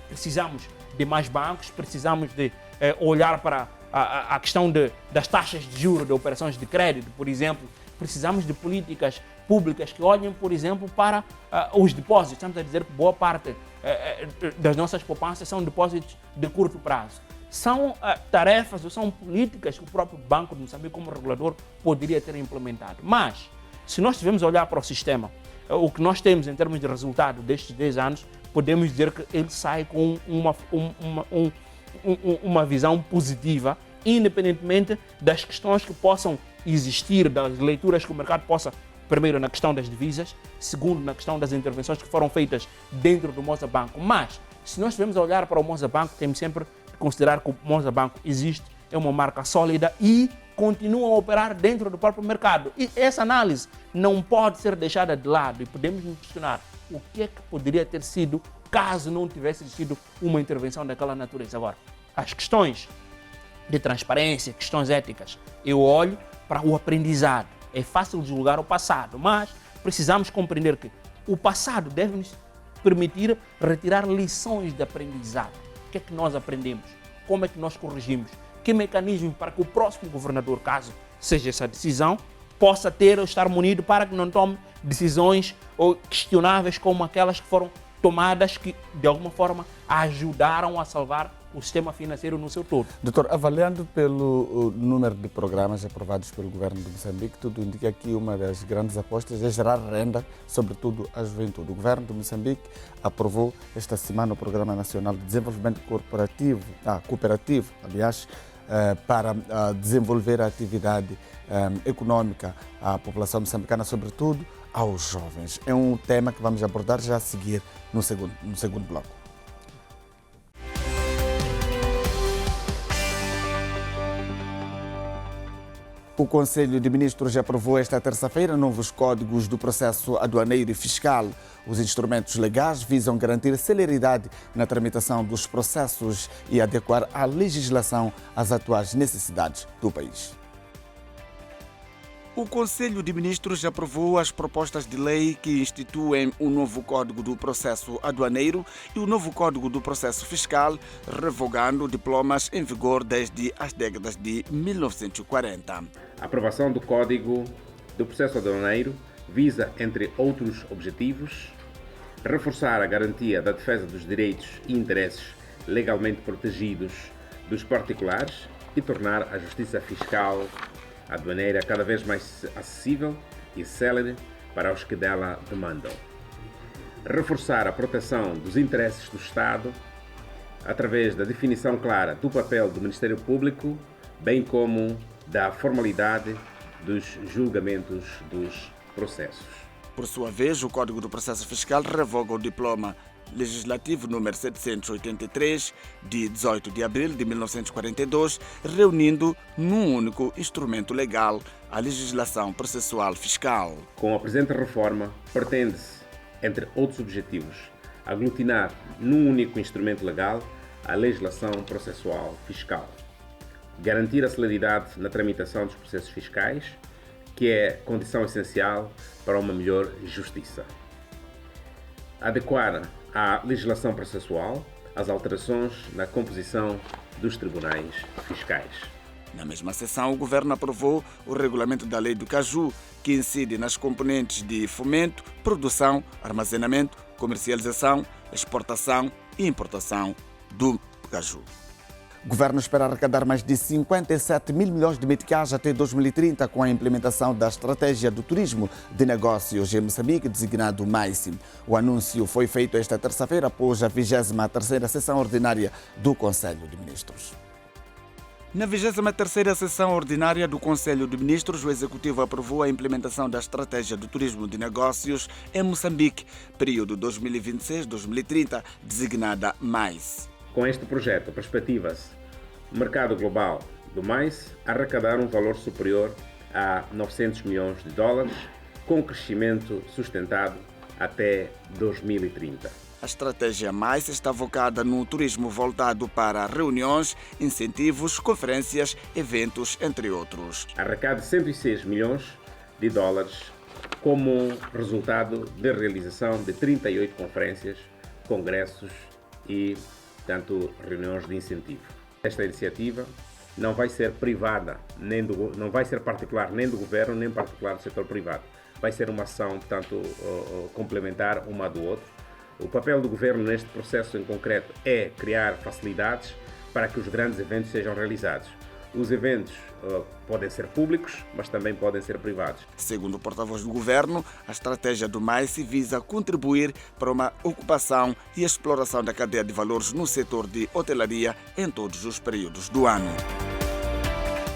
Speaker 4: Precisamos de mais bancos, precisamos de olhar para a questão das taxas de juros de operações de crédito, por exemplo. Precisamos de políticas públicas que olhem, por exemplo, para os depósitos. Estamos a dizer que boa parte das nossas poupanças são depósitos de curto prazo. São tarefas ou são políticas que o próprio Banco de Moçambique, como regulador, poderia ter implementado. Mas, se nós tivermos a olhar para o sistema, o que nós temos em termos de resultado destes 10 anos, podemos dizer que ele sai com uma visão positiva, independentemente das questões que possam existir, das leituras que o mercado possa, primeiro na questão das divisas, segundo na questão das intervenções que foram feitas dentro do Moza Banco. Mas, se nós estivermos a olhar para o Moza Banco, temos sempre de considerar que o Moza Banco existe, é uma marca sólida e continua a operar dentro do próprio mercado. E essa análise não pode ser deixada de lado e podemos nos questionar o que é que poderia ter sido caso não tivesse existido uma intervenção daquela natureza. Agora, as questões de transparência, questões éticas, eu olho para o aprendizado. É fácil julgar o passado, mas precisamos compreender que o passado deve nos permitir retirar lições de aprendizado. O que é que nós aprendemos? Como é que nós corrigimos? Que mecanismo para que o próximo governador, caso seja essa decisão, possa ter ou estar munido para que não tome decisões ou questionáveis como aquelas que foram tomadas que, de alguma forma, ajudaram a salvar o sistema financeiro no seu todo.
Speaker 1: Doutor, avaliando pelo número de programas aprovados pelo governo de Moçambique, tudo indica que uma das grandes apostas é gerar renda, sobretudo à juventude. O governo de Moçambique aprovou esta semana o Programa Nacional de Desenvolvimento Cooperativo, para desenvolver a atividade econômica à população moçambicana, sobretudo aos jovens. É um tema que vamos abordar já a seguir no segundo bloco. O Conselho de Ministros aprovou esta terça-feira novos códigos do processo aduaneiro e fiscal. Os instrumentos legais visam garantir celeridade na tramitação dos processos e adequar a legislação às atuais necessidades do país.
Speaker 2: O Conselho de Ministros aprovou as propostas de lei que instituem o novo Código do Processo Aduaneiro e o novo Código do Processo Fiscal, revogando diplomas em vigor desde as décadas de 1940.
Speaker 5: A aprovação do Código do Processo Aduaneiro visa, entre outros objetivos, reforçar a garantia da defesa dos direitos e interesses legalmente protegidos dos particulares e tornar a justiça fiscal aduaneira cada vez mais acessível e célere para os que dela demandam. Reforçar a proteção dos interesses do Estado através da definição clara do papel do Ministério Público, bem como da formalidade dos julgamentos dos processos.
Speaker 2: Por sua vez, o Código do Processo Fiscal revoga o diploma legislativo número 783, de 18 de abril de 1942, reunindo num único instrumento legal a legislação processual fiscal.
Speaker 5: Com a presente reforma, pretende-se, entre outros objetivos, aglutinar num único instrumento legal a legislação processual fiscal, garantir a celeridade na tramitação dos processos fiscais, que é condição essencial para uma melhor justiça, adequar a legislação processual às alterações na composição dos tribunais fiscais.
Speaker 2: Na mesma sessão, o Governo aprovou o regulamento da Lei do Caju, que incide nas componentes de fomento, produção, armazenamento, comercialização, exportação e importação do caju.
Speaker 1: O governo espera arrecadar mais de 57 mil milhões de meticais até 2030 com a implementação da Estratégia do Turismo de Negócios em Moçambique, designado MAICE. O anúncio foi feito esta terça-feira após a 23ª sessão ordinária do Conselho de Ministros.
Speaker 2: Na 23ª sessão ordinária do Conselho de Ministros, o Executivo aprovou a implementação da Estratégia do Turismo de Negócios em Moçambique, período 2026-2030, designada MAICE.
Speaker 5: Com este projeto, perspectiva-se o mercado global do mais arrecadar um valor superior a 900 milhões de dólares, com crescimento sustentado até 2030.
Speaker 2: A estratégia MAICE está focada no turismo voltado para reuniões, incentivos, conferências, eventos, entre outros.
Speaker 5: Arrecada 106 milhões de dólares como resultado da realização de 38 conferências, congressos e reuniões de incentivo. Esta iniciativa não vai ser privada, não vai ser particular nem do governo, nem particular do setor privado. Vai ser uma ação, complementar uma do outro. O papel do governo neste processo em concreto é criar facilidades para que os grandes eventos sejam realizados. Os eventos podem ser públicos, mas também podem ser privados.
Speaker 2: Segundo o porta-voz do governo, a estratégia do MAICE visa contribuir para uma ocupação e exploração da cadeia de valores no setor de hotelaria em todos os períodos do ano.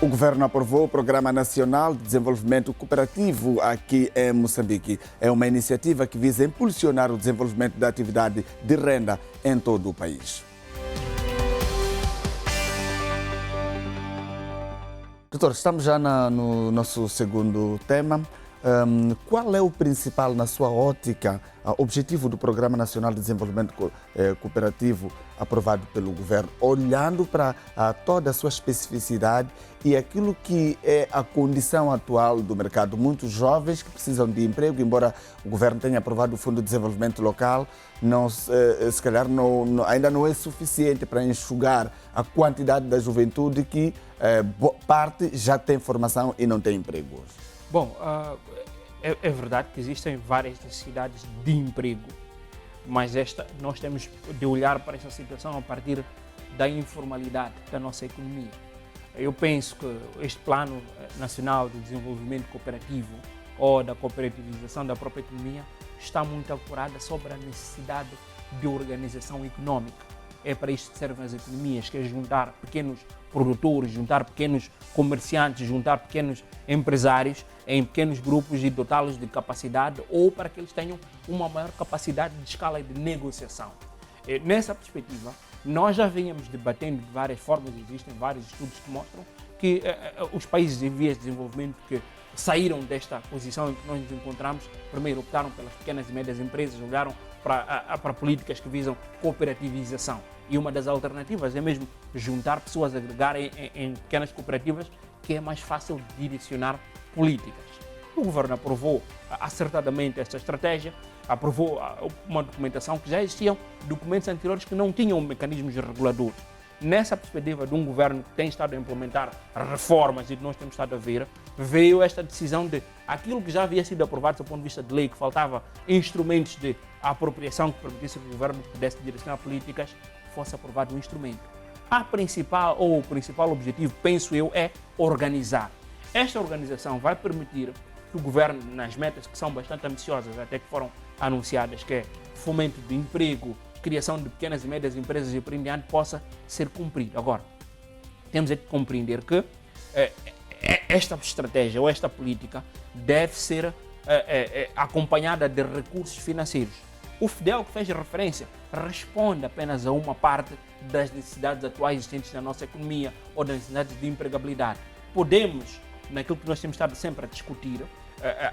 Speaker 1: O governo aprovou o Programa Nacional de Desenvolvimento Cooperativo aqui em Moçambique. É uma iniciativa que visa impulsionar o desenvolvimento da atividade de renda em todo o país. Doutor, estamos já no nosso segundo tema. Qual é o principal, na sua ótica, objetivo do Programa Nacional de Desenvolvimento Cooperativo aprovado pelo governo, olhando para toda a sua especificidade e aquilo que é a condição atual do mercado? Muitos jovens que precisam de emprego, embora o governo tenha aprovado o Fundo de Desenvolvimento Local, se calhar ainda não é suficiente para enxugar a quantidade da juventude que parte já tem formação e não tem emprego hoje.
Speaker 4: Bom, é verdade que existem várias necessidades de emprego, mas nós temos de olhar para essa situação a partir da informalidade da nossa economia. Eu penso que este Plano Nacional de Desenvolvimento Cooperativo ou da cooperativização da própria economia está muito apurada sobre a necessidade de organização econômica. É para isto que servem as economias, que é juntar pequenos produtores, juntar pequenos comerciantes, juntar pequenos empresários em pequenos grupos e dotá-los de capacidade ou para que eles tenham uma maior capacidade de escala de negociação. Nessa perspectiva, nós já vínhamos debatendo de várias formas, existem vários estudos que mostram que os países em vias de desenvolvimento que saíram desta posição em que nós nos encontramos, primeiro optaram pelas pequenas e médias empresas, olharam para políticas que visam cooperativização. E uma das alternativas é mesmo juntar pessoas, agregarem em pequenas cooperativas, que é mais fácil de direcionar políticas. O governo aprovou acertadamente esta estratégia, aprovou uma documentação que já existiam, documentos anteriores que não tinham mecanismos reguladores. Nessa perspectiva de um governo que tem estado a implementar reformas e que nós temos estado a ver, veio esta decisão de aquilo que já havia sido aprovado do ponto de vista de lei, que faltava instrumentos de apropriação que permitisse que o governo pudesse direcionar políticas, fosse aprovado um instrumento. O principal objetivo, penso eu, é organizar. Esta organização vai permitir que o governo, nas metas que são bastante ambiciosas, até que foram anunciadas, que é fomento de emprego, criação de pequenas e médias empresas e por em diante, possa ser cumprido. Agora, temos é que compreender que esta estratégia ou esta política deve ser acompanhada de recursos financeiros. O FDEL, que fez referência, responde apenas a uma parte das necessidades atuais existentes na nossa economia ou das necessidades de empregabilidade. Podemos, naquilo que nós temos estado sempre a discutir,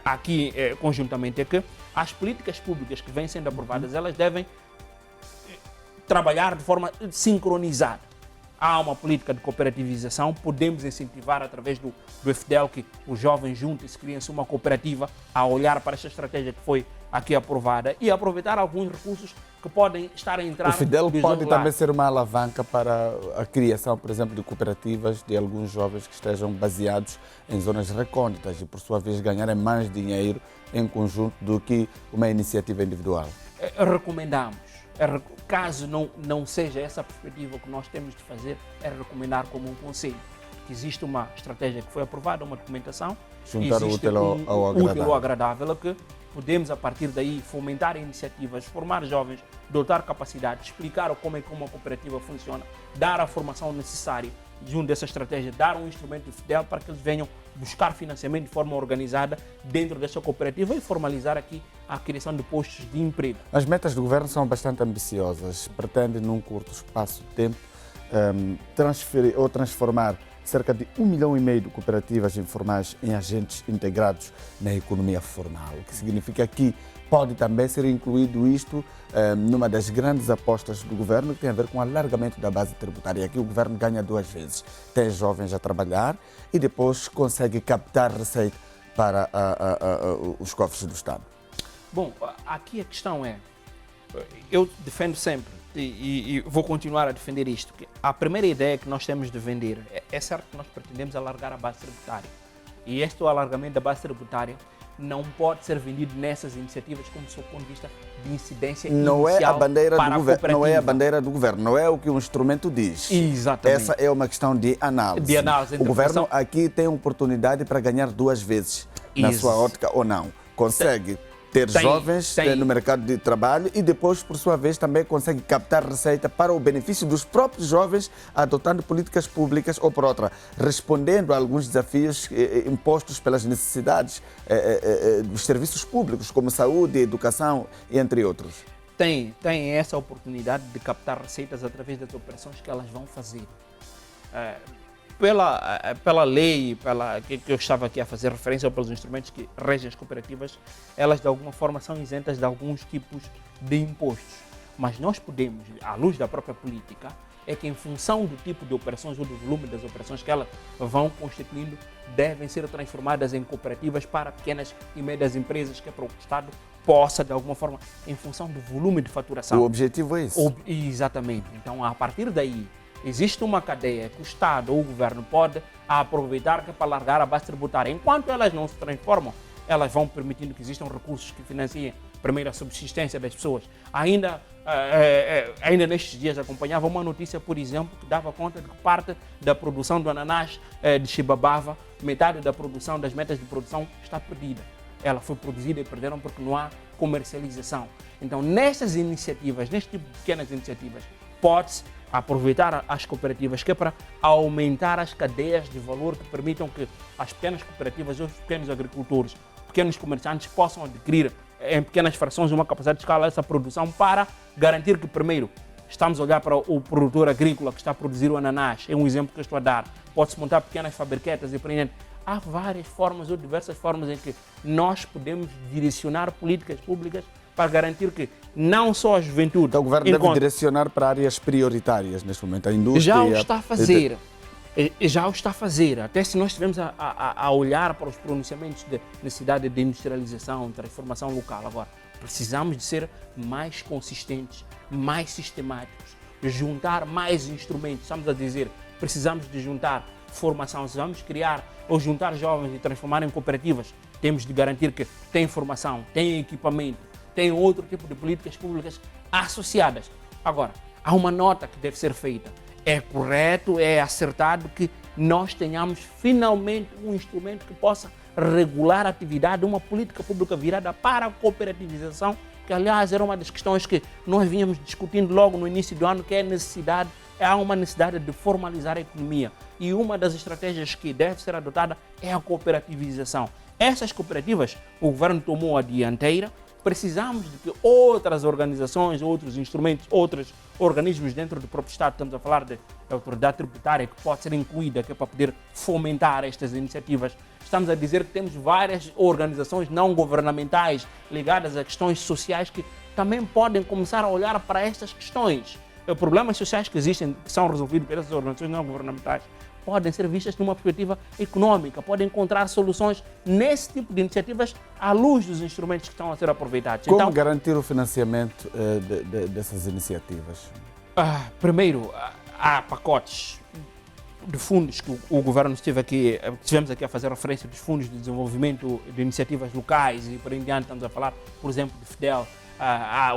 Speaker 4: aqui conjuntamente, é que as políticas públicas que vêm sendo aprovadas, elas devem trabalhar de forma sincronizada. Há uma política de cooperativização, podemos incentivar através do FDEL que os jovens juntem-se, criem-se uma cooperativa a olhar para esta estratégia que foi aqui aprovada e aproveitar alguns recursos que podem estar a entrar.
Speaker 1: O FDEL pode também ser uma alavanca para a criação, por exemplo, de cooperativas de alguns jovens que estejam baseados em zonas recônditas e, por sua vez, ganharem mais dinheiro em conjunto do que uma iniciativa individual.
Speaker 4: Recomendamos. Caso não seja essa a perspectiva que nós temos de fazer, é recomendar como um conselho que existe uma estratégia que foi aprovada, uma documentação,
Speaker 1: juntar o útil
Speaker 4: ao agradável, que podemos a partir daí fomentar iniciativas, formar jovens, dotar capacidade, explicar como é que uma cooperativa funciona, dar a formação necessária junto dessa estratégia, dar um instrumento FDEL para que eles venham buscar financiamento de forma organizada dentro dessa cooperativa e formalizar aqui a criação de postos de emprego.
Speaker 1: As metas do governo são bastante ambiciosas. Pretende, num curto espaço de tempo, transformar cerca de 1,5 milhão de cooperativas informais em agentes integrados na economia formal, o que significa que pode também ser incluído isto numa das grandes apostas do governo, que tem a ver com o alargamento da base tributária. Aqui o governo ganha duas vezes. Tem jovens a trabalhar e depois consegue captar receita para os cofres do Estado.
Speaker 4: Bom, aqui a questão é, eu defendo sempre, e vou continuar a defender isto, que a primeira ideia que nós temos de vender é certo que nós pretendemos alargar a base tributária. E este alargamento da base tributária não pode ser vendido nessas iniciativas como do seu ponto de vista de incidência
Speaker 1: não
Speaker 4: inicial
Speaker 1: é a bandeira
Speaker 4: para
Speaker 1: do governo, não é a bandeira do governo, não é o que o instrumento diz.
Speaker 4: Exatamente.
Speaker 1: Essa é uma questão de análise. O governo aqui tem oportunidade para ganhar duas vezes, na sua ótica ou não. Consegue ter jovens no mercado de trabalho e depois, por sua vez, também consegue captar receita para o benefício dos próprios jovens, adotando políticas públicas ou, por outra, respondendo a alguns desafios impostos pelas necessidades dos serviços públicos, como saúde, educação, entre outros.
Speaker 4: Tem essa oportunidade de captar receitas através das operações que elas vão fazer. Pela lei, que eu estava aqui a fazer referência, ou pelos instrumentos que regem as cooperativas, elas de alguma forma são isentas de alguns tipos de impostos. Mas nós podemos, à luz da própria política, é que em função do tipo de operações ou do volume das operações que elas vão constituindo, devem ser transformadas em cooperativas para pequenas e médias empresas, que é para o Estado possa, de alguma forma, em função do volume de faturação.
Speaker 1: O objetivo é esse.
Speaker 4: Exatamente. Então, a partir daí, existe uma cadeia que o Estado ou o governo pode aproveitar para alargar a base tributária. Enquanto elas não se transformam, elas vão permitindo que existam recursos que financiem primeira subsistência das pessoas. Ainda nestes dias acompanhava uma notícia, por exemplo, que dava conta de que parte da produção do ananás de Chibabava, metade da produção, das metas de produção está perdida. Ela foi produzida e perderam porque não há comercialização. Então, nestas iniciativas, neste tipo de pequenas iniciativas, pode-se aproveitar as cooperativas, que é para aumentar as cadeias de valor que permitam que as pequenas cooperativas, os pequenos agricultores, pequenos comerciantes possam adquirir em pequenas frações uma capacidade de escala essa produção para garantir que, primeiro, estamos a olhar para o produtor agrícola que está a produzir o ananás, é um exemplo que eu estou a dar, pode-se montar pequenas fabriquetas e prender. Há várias formas ou diversas formas em que nós podemos direcionar políticas públicas para garantir que não só a juventude...
Speaker 1: Então o governo deve direcionar para áreas prioritárias neste momento, a indústria...
Speaker 4: Já o está a fazer. Já o está a fazer. Até se nós estivermos a olhar para os pronunciamentos de necessidade de industrialização, transformação local. Agora, precisamos de ser mais consistentes, mais sistemáticos, juntar mais instrumentos. Estamos a dizer, precisamos de juntar formação. Se vamos criar ou juntar jovens e transformar em cooperativas, temos de garantir que tem formação, tem equipamento, tem outro tipo de políticas públicas associadas. Agora, há uma nota que deve ser feita. É correto, é acertado que nós tenhamos finalmente um instrumento que possa regular a atividade, uma política pública virada para a cooperativização, que aliás era uma das questões que nós vínhamos discutindo logo no início do ano, que é há uma necessidade de formalizar a economia. E uma das estratégias que deve ser adotada é a cooperativização. Essas cooperativas, o governo tomou a dianteira. Precisamos de que outras organizações, outros instrumentos, outros organismos dentro do próprio Estado, estamos a falar da autoridade tributária que pode ser incluída, que é para poder fomentar estas iniciativas. Estamos a dizer que temos várias organizações não governamentais ligadas a questões sociais que também podem começar a olhar para estas questões. Os problemas sociais que existem, que são resolvidos pelas organizações não governamentais, podem ser vistas numa perspectiva econômica, podem encontrar soluções nesse tipo de iniciativas à luz dos instrumentos que estão a ser aproveitados.
Speaker 1: Como então, garantir o financiamento dessas iniciativas?
Speaker 4: Primeiro, há pacotes de fundos que o governo estivemos aqui a fazer referência dos fundos de desenvolvimento de iniciativas locais e por em diante, estamos a falar, por exemplo, de FIDEL.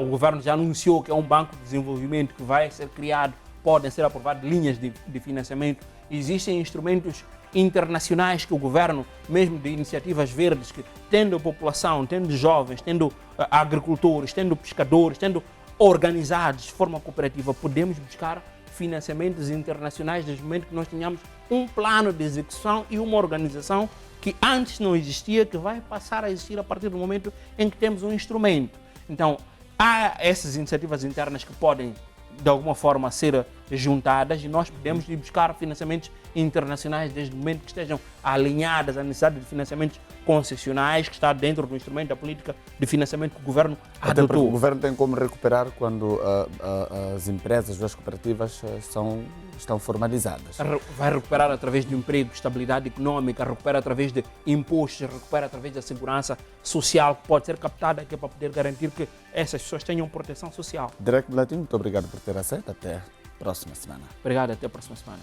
Speaker 4: O governo já anunciou que é um banco de desenvolvimento que vai ser criado, podem ser aprovadas linhas de financiamento. Existem instrumentos internacionais que o governo, mesmo de iniciativas verdes, que tendo a população, tendo jovens, tendo agricultores, tendo pescadores, tendo organizados de forma cooperativa, podemos buscar financiamentos internacionais desde o momento que nós tenhamos um plano de execução e uma organização que antes não existia, que vai passar a existir a partir do momento em que temos um instrumento. Então, há essas iniciativas internas que podem de alguma forma ser juntadas e nós podemos ir buscar financiamentos internacionais desde o momento que estejam alinhadas à necessidade de financiamentos concessionais que está dentro do instrumento da política de financiamento que o governo adotou.
Speaker 1: O governo tem como recuperar quando as empresas ou as cooperativas estão formalizadas.
Speaker 4: Vai recuperar através de emprego, estabilidade econômica, recupera através de impostos, recupera através da segurança social que pode ser captada aqui para poder garantir que essas pessoas tenham proteção social.
Speaker 1: Derek Blatinho, muito obrigado por ter aceito. Até a próxima semana.
Speaker 4: Obrigado, até a próxima semana.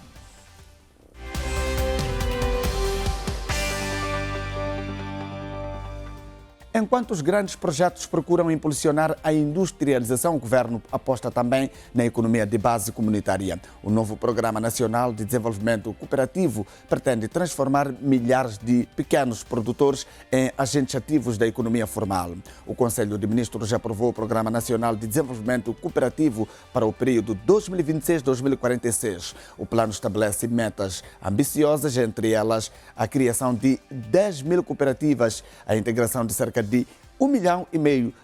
Speaker 1: Enquanto os grandes projetos procuram impulsionar a industrialização, o governo aposta também na economia de base comunitária. O novo Programa Nacional de Desenvolvimento Cooperativo pretende transformar milhares de pequenos produtores em agentes ativos da economia formal. O Conselho de Ministros aprovou o Programa Nacional de Desenvolvimento Cooperativo para o período 2026-2046. O plano estabelece metas ambiciosas, entre elas a criação de 10 mil cooperativas, a integração de cerca de 1,5 milhão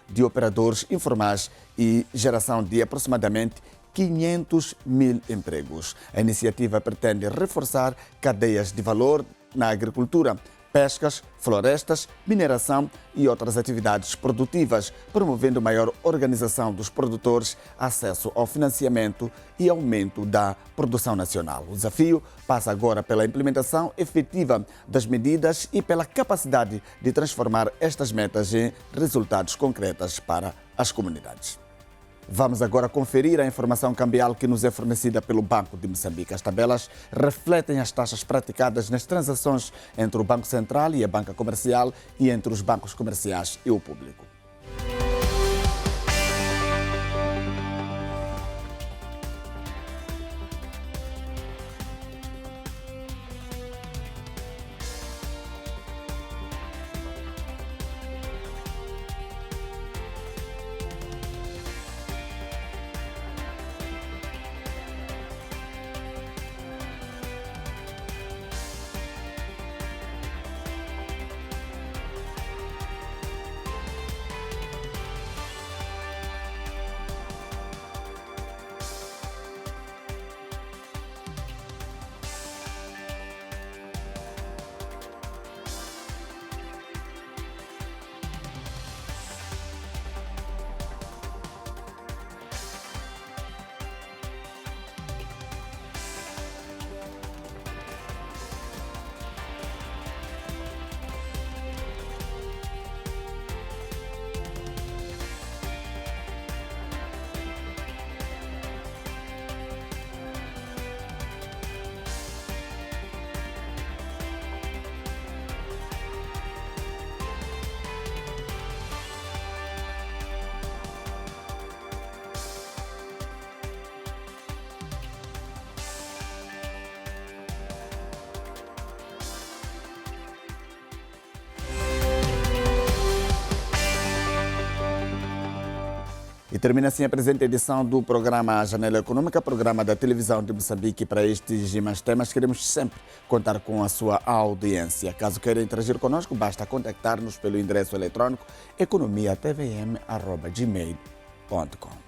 Speaker 1: de operadores informais e geração de aproximadamente 500 mil empregos. A iniciativa pretende reforçar cadeias de valor na agricultura, pescas, florestas, mineração e outras atividades produtivas, promovendo maior organização dos produtores, acesso ao financiamento e aumento da produção nacional. O desafio passa agora pela implementação efetiva das medidas e pela capacidade de transformar estas metas em resultados concretos para as comunidades. Vamos agora conferir a informação cambial que nos é fornecida pelo Banco de Moçambique. As tabelas refletem as taxas praticadas nas transações entre o Banco Central e a banca comercial e entre os bancos comerciais e o público. E termina assim a presente edição do programa Janela Econômica, programa da televisão de Moçambique. Para estes e mais temas, queremos sempre contar com a sua audiência. Caso queira interagir conosco, basta contactar-nos pelo endereço eletrônico economiatvm@gmail.com.